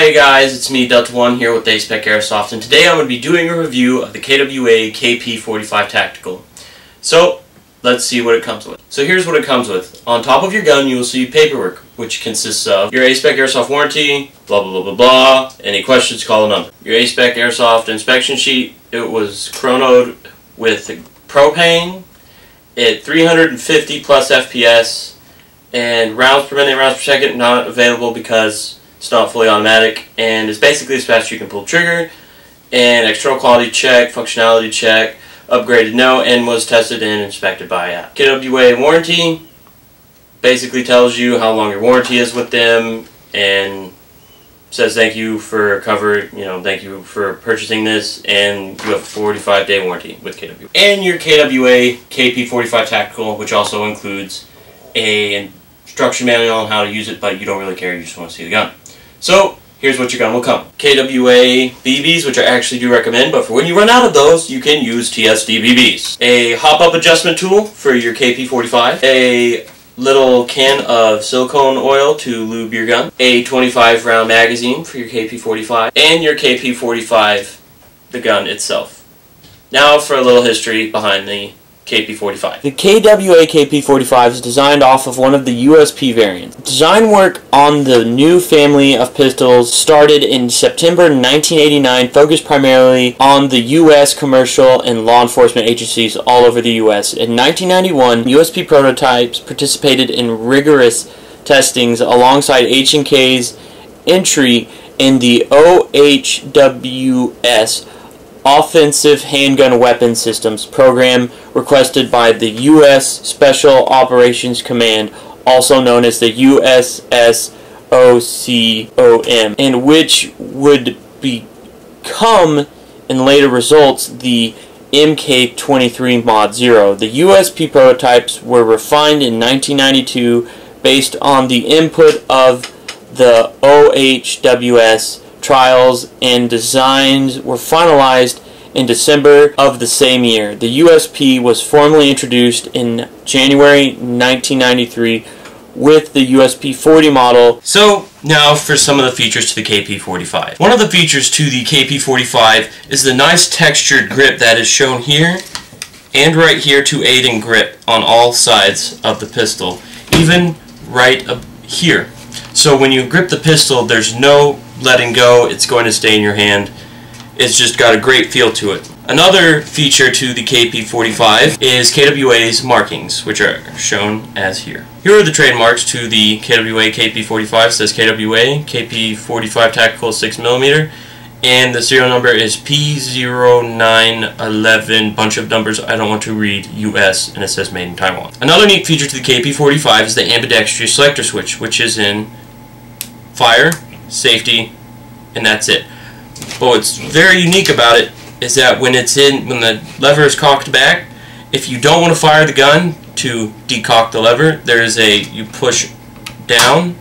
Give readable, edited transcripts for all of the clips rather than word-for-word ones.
Hi guys, it's me, Delta1 here with Spec Airsoft, and today I'm going to be doing a review of the KWA KP45 Tactical. So, let's see what it comes with. So here's what it comes with. On top of your gun you will see paperwork, which consists of your Spec Airsoft warranty, blah blah blah blah blah, any questions call a number. Your Spec Airsoft inspection sheet, it was chronoed with propane at 350 plus FPS, and rounds per minute, rounds per second not available because it's not fully automatic, and it's basically as fast as you can pull the trigger. And external quality check, functionality check, upgraded no, and was tested and inspected by KWA warranty. Basically tells you how long your warranty is with them, and says thank you for thank you for purchasing this, and you have a 45-day warranty with KWA. And your KWA KP45 Tactical, which also includes a instruction manual on how to use it, but you don't really care, you just want to see the gun. So, here's what your gun will come. KWA BBs, which I actually do recommend, but for when you run out of those, you can use TSD BBs. A hop-up adjustment tool for your KP45. A little can of silicone oil to lube your gun. A 25-round magazine for your KP45. And your KP45, the gun itself. Now for a little history behind the KP45. The KWA KP45 is designed off of one of the USP variants. Design work on the new family of pistols started in September 1989, focused primarily on the U.S. commercial and law enforcement agencies all over the U.S. In 1991, USP prototypes participated in rigorous testings alongside H&K's entry in the OHWS Offensive Handgun Weapon Systems program requested by the U.S. Special Operations Command, also known as the USSOCOM, and which would become, in later results, the MK23 Mod 0. The USP prototypes were refined in 1992 based on the input of the OHWS trials, and designs were finalized in December of the same year. The USP was formally introduced in January 1993 with the USP 40 model. So now for some of the features to the KP45. One of the features to the KP45 is the nice textured grip that is shown here and right here to aid in grip on all sides of the pistol, even right up here. So when you grip the pistol, there's no letting go, it's going to stay in your hand. It's just got a great feel to it. Another feature to the KP45 is KWA's markings, which are shown as here. Here are the trademarks to the KWA KP45. It says KWA KP45 Tactical 6mm, and the serial number is P0911, bunch of numbers I don't want to read, US, and it says made in Taiwan. Another neat feature to the KP45 is the ambidextrous selector switch, which is in fire, safety, and that's it. But what's very unique about it is that when the lever is cocked back, if you don't want to fire the gun to decock the lever, you push down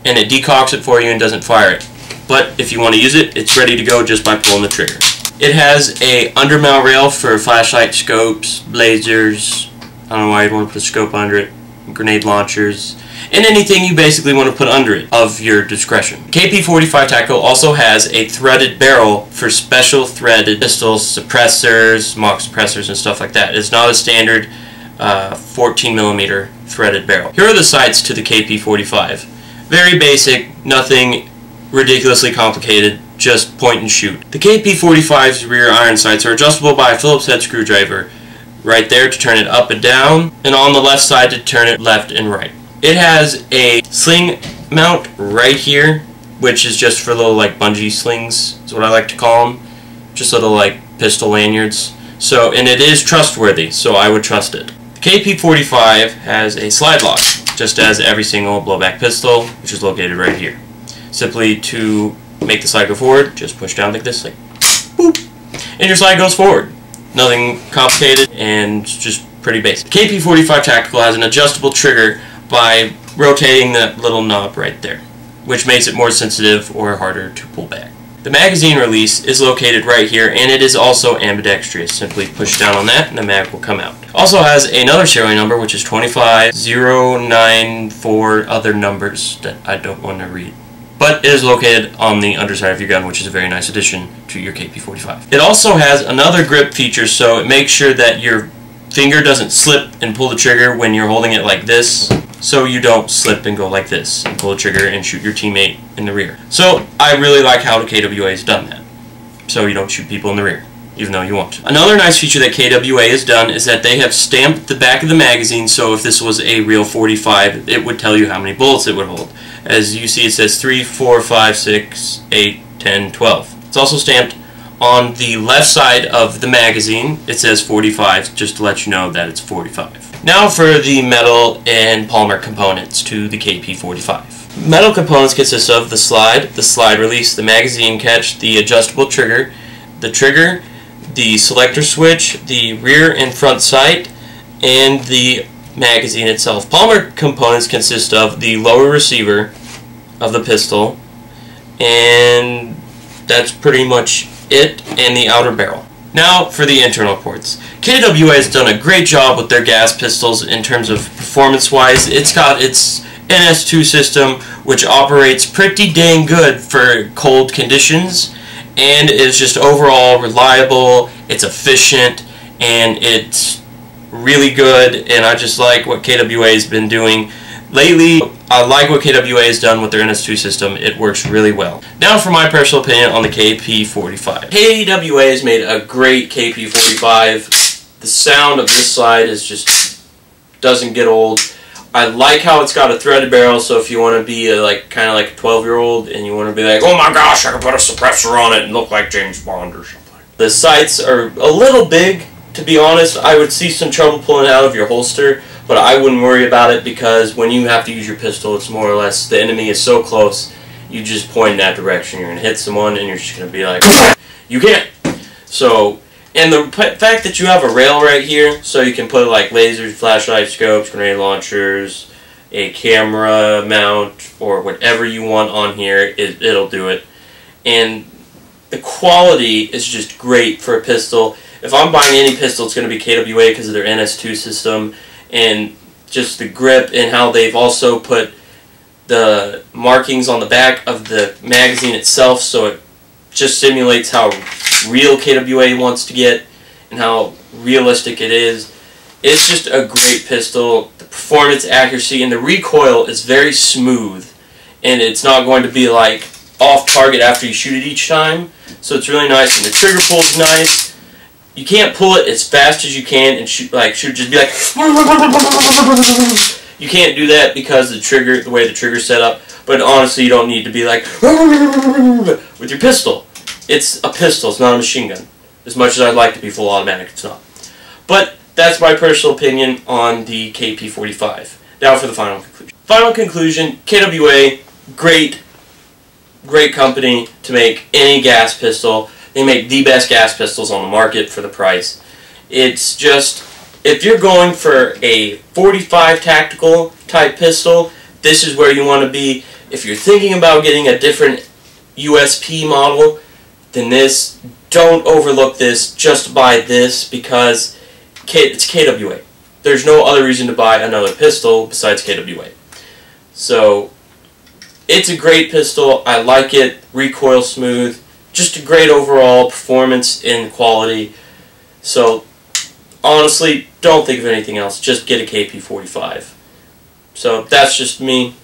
and it decocks it for you and doesn't fire it. But if you want to use it, it's ready to go just by pulling the trigger. It has a undermount rail for flashlight scopes, lasers, I don't know why you'd want to put a scope under it, grenade launchers, and anything you basically want to put under it of your discretion. KP45 Tactical also has a threaded barrel for special threaded pistols, suppressors, mock suppressors, and stuff like that. It's not a standard 14mm threaded barrel. Here are the sights to the KP45. Very basic, nothing ridiculously complicated, just point and shoot. The KP45's rear iron sights are adjustable by a Phillips head screwdriver. Right there to turn it up and down, and on the left side to turn it left and right. It has a sling mount right here, which is just for little like bungee slings, is what I like to call them. Just little like pistol lanyards. So, and it is trustworthy, so I would trust it. The KP45 has a slide lock, just as every single blowback pistol, which is located right here. Simply to make the slide go forward, just push down like this, like boop, and your slide goes forward. Nothing complicated, and just pretty basic. KP45 Tactical has an adjustable trigger by rotating that little knob right there, which makes it more sensitive or harder to pull back. The magazine release is located right here, and it is also ambidextrous. Simply push down on that and the mag will come out. Also has another serial number, which is 25094, other numbers that I don't want to read. but it is located on the underside of your gun, which is a very nice addition to your KP45. It also has another grip feature, so it makes sure that your finger doesn't slip and pull the trigger when you're holding it like this, so you don't slip and go like this and pull the trigger and shoot your teammate in the rear. So I really like how the KWA has done that, so you don't shoot people in the rear, even though you want to. Another nice feature that KWA has done is that they have stamped the back of the magazine, so if this was a real 45, it would tell you how many bullets it would hold. As you see, it says 3, 4, 5, 6, 8, 10, 12. It's also stamped on the left side of the magazine. It says 45, just to let you know that it's 45. Now for the metal and polymer components to the KP45. Metal components consist of the slide release, the magazine catch, the adjustable trigger, the selector switch, the rear and front sight, and the magazine itself. Polymer components consist of the lower receiver of the pistol, and that's pretty much it, and the outer barrel. Now for the internal ports. KWA has done a great job with their gas pistols in terms of performance-wise. It's got its NS2 system, which operates pretty dang good for cold conditions, and is just overall reliable, it's efficient, and it's really good, and I just like what KWA has been doing lately. I like what KWA has done with their NS2 system. It works really well. Now for my personal opinion on the KP45. KWA has made a great KP45. The sound of this slide is just doesn't get old. I like how it's got a threaded barrel, so if you want to be kind of like a 12-year-old and you want to be like, oh my gosh, I can put a suppressor on it and look like James Bond or something. The sights are a little big, to be honest. I would see some trouble pulling it out of your holster, but I wouldn't worry about it, because when you have to use your pistol, it's more or less the enemy is so close, you just point in that direction. You're going to hit someone and you're just going to be like, you can't. So, and the fact that you have a rail right here, so you can put like lasers, flashlight scopes, grenade launchers, a camera mount, or whatever you want on here, it'll do it. And the quality is just great for a pistol. If I'm buying any pistol, it's going to be KWA because of their NS2 system, and just the grip, and how they've also put the markings on the back of the magazine itself, so it just simulates how real KWA wants to get and how realistic it is. It's just a great pistol. The performance, accuracy, and the recoil is very smooth, and it's not going to be like off target after you shoot it each time, so it's really nice. And the trigger pull is nice. You can't pull it as fast as you can and shoot just be like, you can't do that because the way the trigger's set up. But honestly, you don't need to be like with your pistol. It's a pistol, it's not a machine gun. As much as I'd like to be full automatic, it's not. But that's my personal opinion on the KP45. Now for the final conclusion. Final conclusion, KWA, great company to make any gas pistol. They make the best gas pistols on the market for the price. It's just, if you're going for a 45 tactical type pistol, this is where you want to be. If you're thinking about getting a different USP model than this, don't overlook this. Just buy this because it's KWA. There's no other reason to buy another pistol besides KWA. So, it's a great pistol. I like it. Recoil smooth. Just a great overall performance and quality. So, honestly, don't think of anything else. Just get a KP45. So, that's just me.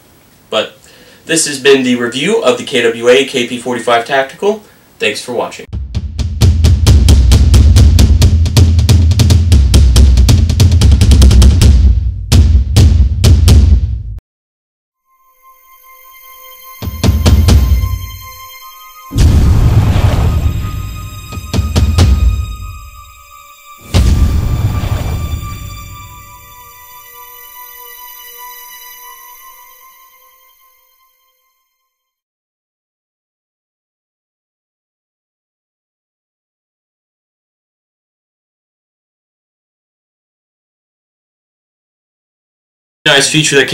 But this has been the review of the KWA KP45 Tactical. Thanks for watching. Nice feature that